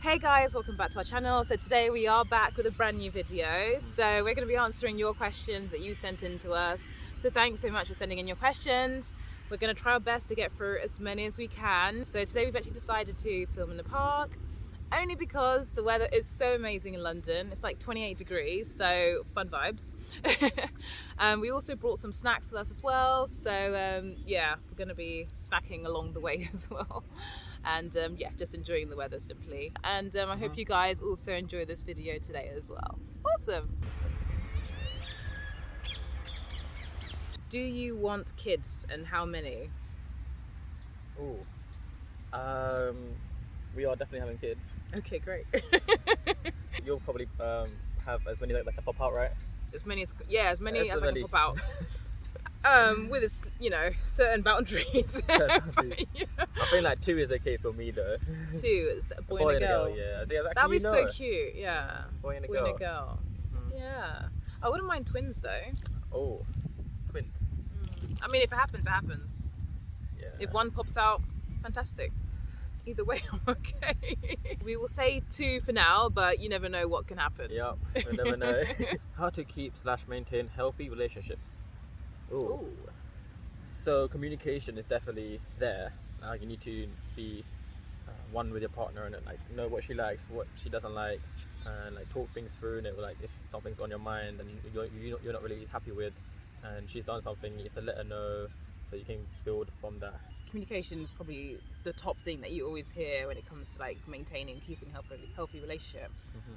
Hey guys, welcome back to our channel. So today we are back with a brand new video. So we're going to be answering your questions that you sent in to us. So thanks so much for sending in your questions. We're going to try our best to get through as many as we can. So today we've actually decided to film in the park, only because the weather is so amazing in London. It's like 28 degrees, so fun vibes. We also brought some snacks with us as well. So yeah, we're going to be snacking along the way as well. And yeah, just enjoying the weather simply. And I hope you guys also enjoy this video today as well. Awesome. Do you want kids, and how many? Ooh. We are definitely having kids. Okay, great. You'll probably have as many that can pop out, right? As many as I can pop out. With this, certain boundaries. Yeah. I think like 2 is okay for me though. 2 is a boy and a girl. Yeah. See, that'd be so cute. Yeah. Boy and a girl. Yeah. I wouldn't mind twins though. Oh, twins. I mean, if it happens, it happens. Yeah. If one pops out, fantastic. Either way, I'm okay. We will say 2 for now, but you never know what can happen. Yep, you never know. How to keep/maintain healthy relationships. Ooh. So communication is definitely there. You need to be one with your partner and know what she likes, what she doesn't like, and talk things through. And if something's on your mind and you're not really happy with, and she's done something, you have to let her know so you can build from that. Communication is probably the top thing that you always hear when it comes to maintaining, keeping healthy relationship.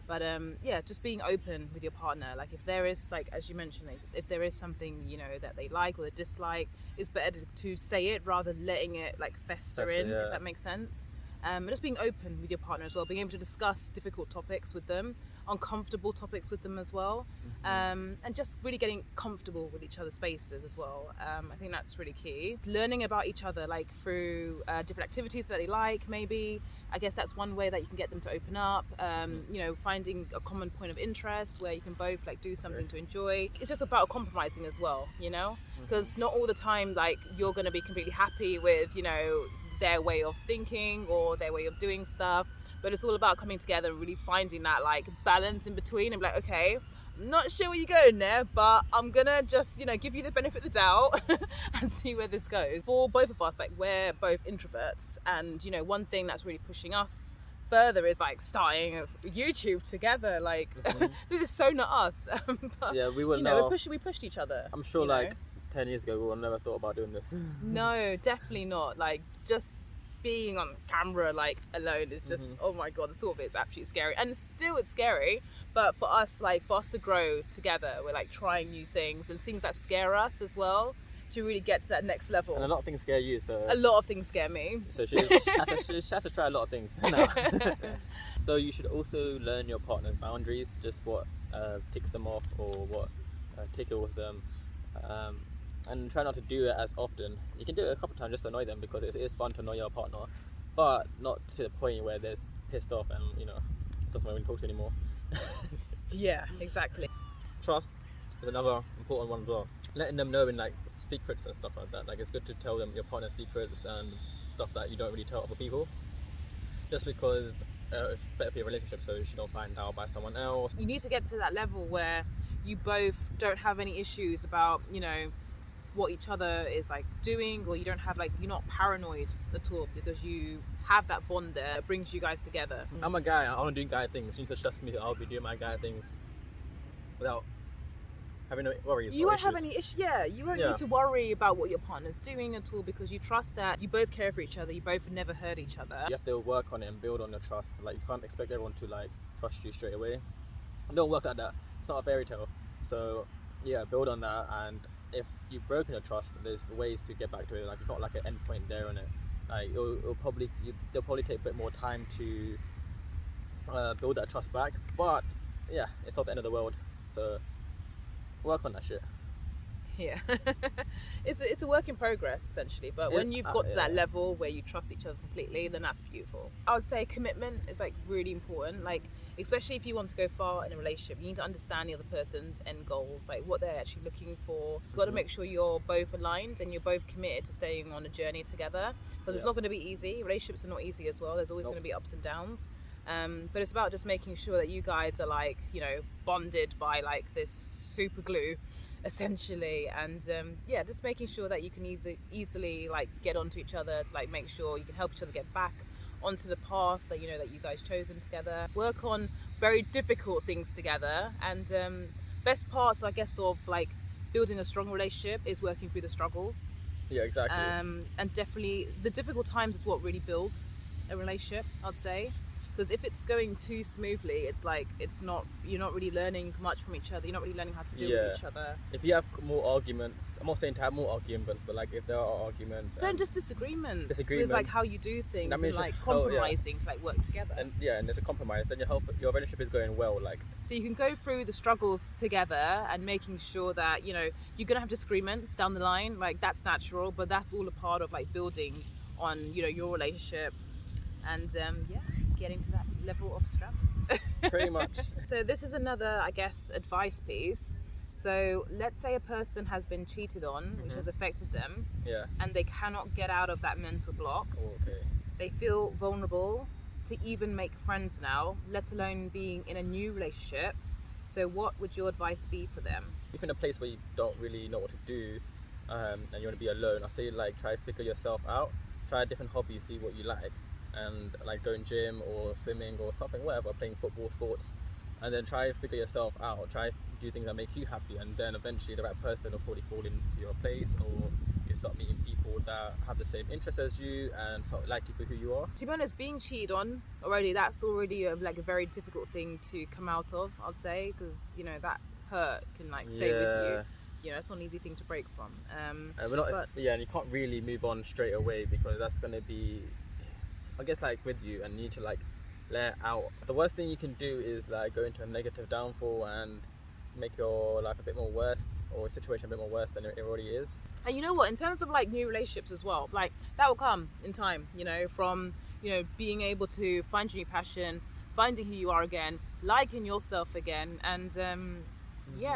But yeah, just being open with your partner. If there is, as you mentioned, if there is something that they like or they dislike, it's better to say it rather than letting it fester in. Yeah. If that makes sense. And just being open with your partner as well, being able to discuss difficult topics with them, uncomfortable topics with them as well, and just really getting comfortable with each other's spaces as well. I think that's really key. Learning about each other, through different activities that they like, maybe. I guess that's one way that you can get them to open up. Finding a common point of interest where you can both do something to enjoy. It's just about compromising as well, because not all the time you're going to be completely happy with their way of thinking or their way of doing stuff, but it's all about coming together and really finding that balance in between and okay, I'm not sure where you're going there, but I'm gonna just give you the benefit of the doubt and see where this goes. For both of us, we're both introverts, and one thing that's really pushing us further is starting YouTube together. This is so not us. But, yeah, we will know. We pushed each other. I'm sure 10 years ago we would never thought about doing this. No, definitely not. Just being on camera alone is just oh my god, the thought of it is absolutely scary, and still it's scary, but for us to grow together, we're trying new things and things that scare us as well to really get to that next level. And a lot of things scare you, so a lot of things scare me, so she has to try a lot of things now. So you should also learn your partner's boundaries, just what ticks them off or what tickles them, and try not to do it as often. You can do it a couple of times just to annoy them, because it is fun to annoy your partner, but not to the point where they're pissed off and doesn't want to talk to you anymore. Yeah, exactly. Trust is another important one as well. Letting them know in secrets and stuff like that. It's good to tell them your partner's secrets and stuff that you don't really tell other people, just because it's better for your relationship, so she don't find out by someone else. You need to get to that level where you both don't have any issues about what each other is doing, or you don't have you're not paranoid at all, because you have that bond there that brings you guys together. I'm a guy, I want to do guy things. You need to trust me that I'll be doing my guy things without having no worries. You won't have any issues. Yeah, you won't need to worry about what your partner's doing at all, because you trust that you both care for each other, you both never hurt each other. You have to work on it and build on your trust. You can't expect everyone to trust you straight away. It don't work like that. It's not a fairy tale. So yeah, build on that, and if you've broken your trust, there's ways to get back to it. It's not an end point there on it. They'll probably take a bit more time to build that trust back, but yeah, it's not the end of the world, so work on that shit. Yeah. It's a work in progress essentially, but when you've got to that level where you trust each other completely, then that's beautiful. I would say commitment is really important, especially if you want to go far in a relationship. You need to understand the other person's end goals, what they're actually looking for. You've got to make sure you're both aligned and you're both committed to staying on a journey together, because it's not going to be easy. Relationships are not easy as well. There's always going to be ups and downs. But it's about just making sure that you guys are like, you know, bonded by like this super glue, essentially, and just making sure that you can either easily like get onto each other to like make sure you can help each other get back onto the path that you know that you guys chosen together. Work on very difficult things together, and best parts, I guess, of like building a strong relationship is working through the struggles. Yeah, exactly. And definitely the difficult times is what really builds a relationship, I'd say. Because if it's going too smoothly, it's like you're not really learning much from each other. You're not really learning how to deal with each other. If you have more arguments, I'm not saying to have more arguments, but like if there are arguments, so just disagreements with like how you do things and like compromising to like work together. And there's a compromise. Then your relationship is going well. Like, so you can go through the struggles together and making sure that you know you're gonna have disagreements down the line. Like that's natural, but that's all a part of like building on your relationship and getting to that level of strength. Pretty much. So this is another, I guess, advice piece. So let's say a person has been cheated on, which has affected them, and they cannot get out of that mental block. Okay. They feel vulnerable to even make friends now, let alone being in a new relationship. So what would your advice be for them? If in a place where you don't really know what to do, and you want to be alone, I say like try to figure yourself out. Try a different hobby, see what you like. And like going gym or swimming or something, whatever, playing football, sports, and then try to figure yourself out, try to do things that make you happy, and then eventually the right person will probably fall into your place, or you start meeting people that have the same interests as you and sort of like you for who you are. To be honest, being cheated on already, that's already like a very difficult thing to come out of, I'd say, because that hurt can like stay with you. It's not an easy thing to break from. And you can't really move on straight away because that's going to be, I guess, like with you, and you need to like let out. The worst thing you can do is like go into a negative downfall and make your life a bit more worse, or a situation a bit more worse than it already is. And you know what, in terms of like new relationships as well, like that will come in time, from being able to find your new passion, finding who you are again, liking yourself again, and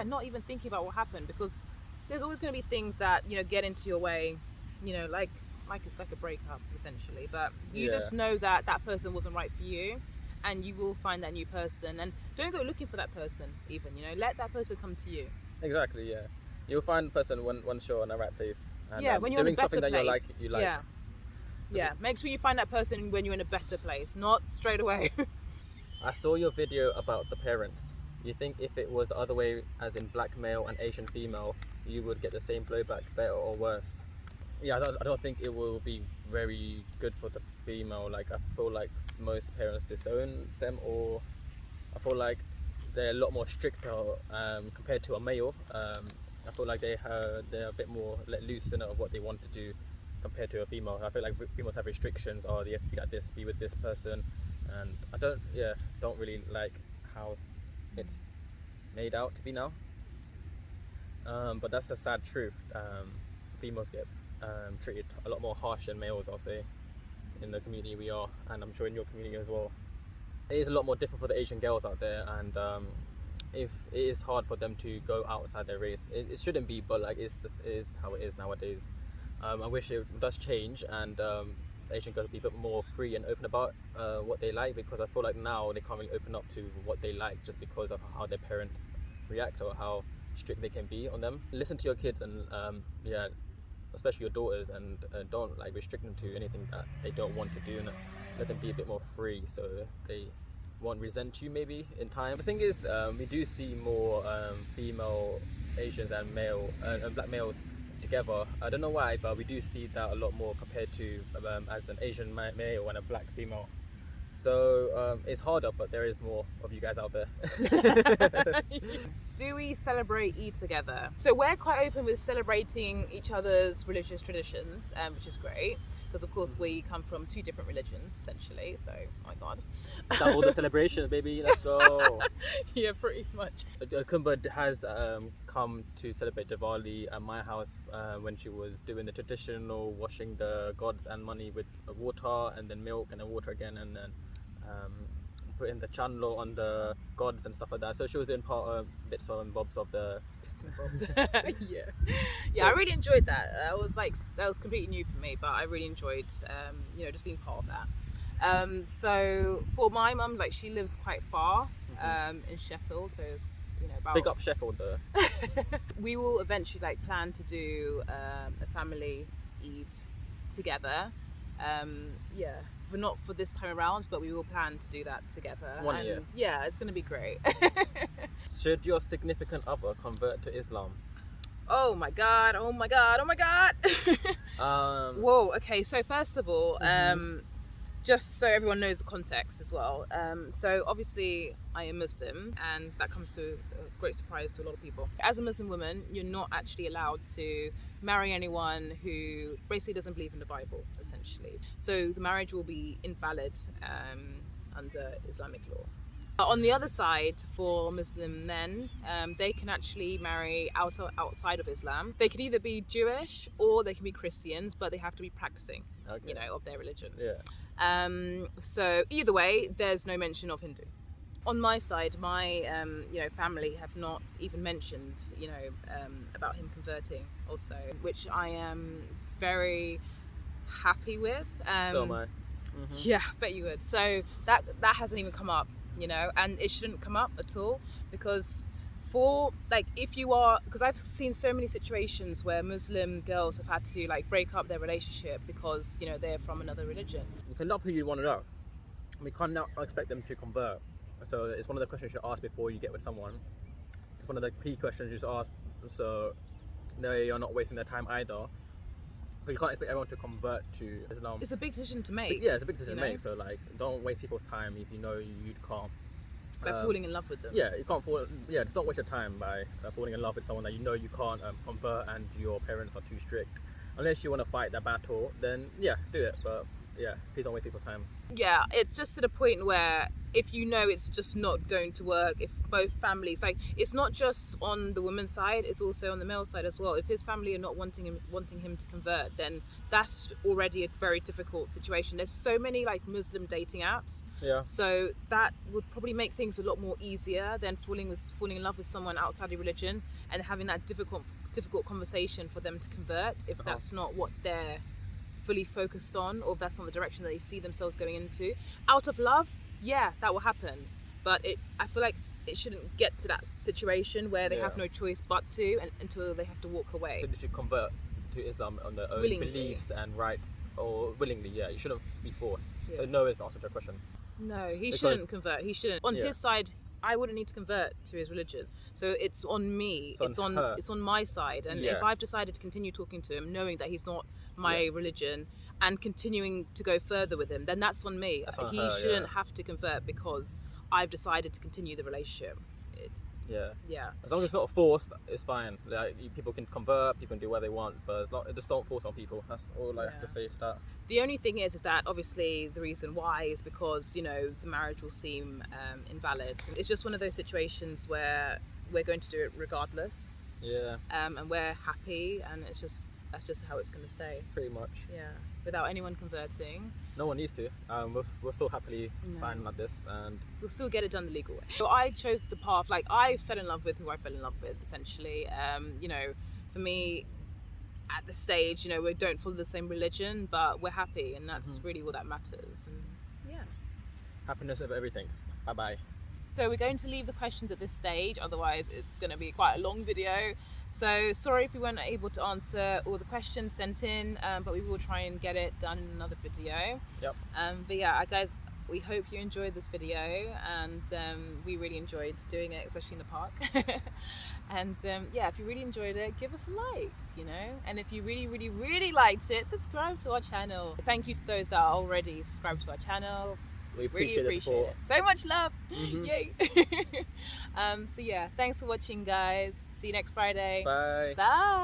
not even thinking about what happened, because there's always going to be things that get into your way, like a breakup essentially, but you just know that that person wasn't right for you, and you will find that new person, and don't go looking for that person even, let that person come to you. Exactly, yeah. You'll find the person once you're in the right place, and when you're doing in a better something place, that you like. Make sure you find that person when you're in a better place, not straight away. I saw your video about the parents. You think if it was the other way, as in black male and Asian female, you would get the same blowback, better or worse? Yeah, I don't think it will be very good for the female. Like, I feel like most parents disown them, or I feel like they're a lot more stricter compared to a male. I feel like they're a bit more let loose in what they want to do compared to a female. I feel like females have restrictions, or they have to be like this, be with this person, and I don't really like how it's made out to be now. But that's a sad truth. Females get treated a lot more harsh than males, I'll say, in the community we are, and I'm sure in your community as well. It is a lot more different for the Asian girls out there, and if it is hard for them to go outside their race. It shouldn't be, but like it is how it is nowadays. I wish it does change, and Asian girls be a bit more free and open about what they like, because I feel like now they can't really open up to what they like just because of how their parents react or how strict they can be on them. Listen to your kids, and especially your daughters, and don't like restrict them to anything that they don't want to do, and let them be a bit more free so they won't resent you maybe in time. The thing is, we do see more female Asians and black males together. I don't know why, but we do see that a lot more compared to as an Asian male and a black female. So it's harder, but there is more of you guys out there. Do we celebrate Eid together? So we're quite open with celebrating each other's religious traditions, which is great, because of course we come from two different religions essentially, so oh my god. Double the celebration, baby, let's go. Yeah, pretty much. Kumba has come to celebrate Diwali at my house when she was doing the traditional washing the gods and money with water, and then milk, and then water again, and then putting the chandlo on the gods and stuff like that. So she was doing bits and bobs of the bits and bobs. So, I really enjoyed that. That was completely new for me, but I really enjoyed just being part of that. So for my mum, like she lives quite far in Sheffield, so it's about Big up Sheffield though. we will eventually like plan to do a family Eid together. But not for this time around, but we will plan to do that together. One year. Yeah, it's gonna be great. Should your significant other convert to Islam? Oh my god! Whoa. Okay. So first of all, just so everyone knows the context as well. So obviously I am Muslim, and that comes to a great surprise to a lot of people. As a Muslim woman, you're not actually allowed to marry anyone who basically doesn't believe in the Bible, essentially. So the marriage will be invalid under Islamic law. On the other side, for Muslim men, they can actually marry outside of Islam. They could either be Jewish or they can be Christians, but they have to be practicing, of their religion. Yeah. So either way, there's no mention of Hindu. On my side, my family have not even mentioned about him converting also, which I am very happy with. So am I. Yeah, I bet you would. So that hasn't even come up, and it shouldn't come up at all, because because I've seen so many situations where Muslim girls have had to like break up their relationship because they're from another religion. You can love who you want to love. We can't now expect them to convert. So it's one of the questions you should ask before you get with someone. It's one of the key questions you should ask, so they are not wasting their time either. But you can't expect everyone to convert to Islam. It's a big decision to make. Yeah, it's a big decision to make. So like, don't waste people's time if you know you can't. By falling in love with them. Yeah, you can't fall. Yeah, just don't waste your time by falling in love with someone that you know you can't convert and your parents are too strict. Unless you want to fight that battle, then yeah, do it. But yeah, please don't waste people's time. Yeah, it's just to the point where if it's just not going to work, if both families, like, it's not just on the woman's side, it's also on the male side as well. If his family are not wanting him to convert, then that's already a very difficult situation. There's so many like Muslim dating apps, so that would probably make things a lot more easier than falling in love with someone outside your religion and having that difficult conversation for them to convert if that's not what they're fully focused on, or if that's not the direction that they see themselves going into. Out of love, yeah, that will happen, but I feel like it shouldn't get to that situation where they have no choice but to, until they have to walk away. So they should convert to Islam on their own beliefs and rights, or willingly. Yeah, you shouldn't be forced. So no is the answer to the question. No, he shouldn't convert. He shouldn't. On his side, I wouldn't need to convert to his religion. So it's on me. It's on my side. And if I've decided to continue talking to him, knowing that he's not my religion, and continuing to go further with him, then that's on me. He shouldn't have to convert because I've decided to continue the relationship. Yeah. As long as it's not forced, it's fine. Like, people can convert, people can do what they want, but just don't force on people. That's all I have to say to that. The only thing is that obviously the reason why is because the marriage will seem invalid. It's just one of those situations where we're going to do it regardless. Yeah. And we're happy, and that's just how it's going to stay. Pretty much. Yeah. Without anyone converting. No one needs to. We'll still happily fine like this, and we'll still get it done the legal way. So I chose the path, like, I fell in love with who I fell in love with, essentially. For me, at the stage, we don't follow the same religion, but we're happy, and that's really what that matters. And happiness over everything. Bye-bye. So we're going to leave the questions at this stage, otherwise it's going to be quite a long video. So sorry if we weren't able to answer all the questions sent in, but we will try and get it done in another video. Yep. But yeah, guys, we hope you enjoyed this video, and we really enjoyed doing it, especially in the park. And if you really enjoyed it, give us a like, and if you really, really, really liked it, subscribe to our channel. Thank you to those that are already subscribed to our channel. We appreciate the support. It. So much love. Yay. So yeah, thanks for watching, guys. See you next Friday. Bye. Bye.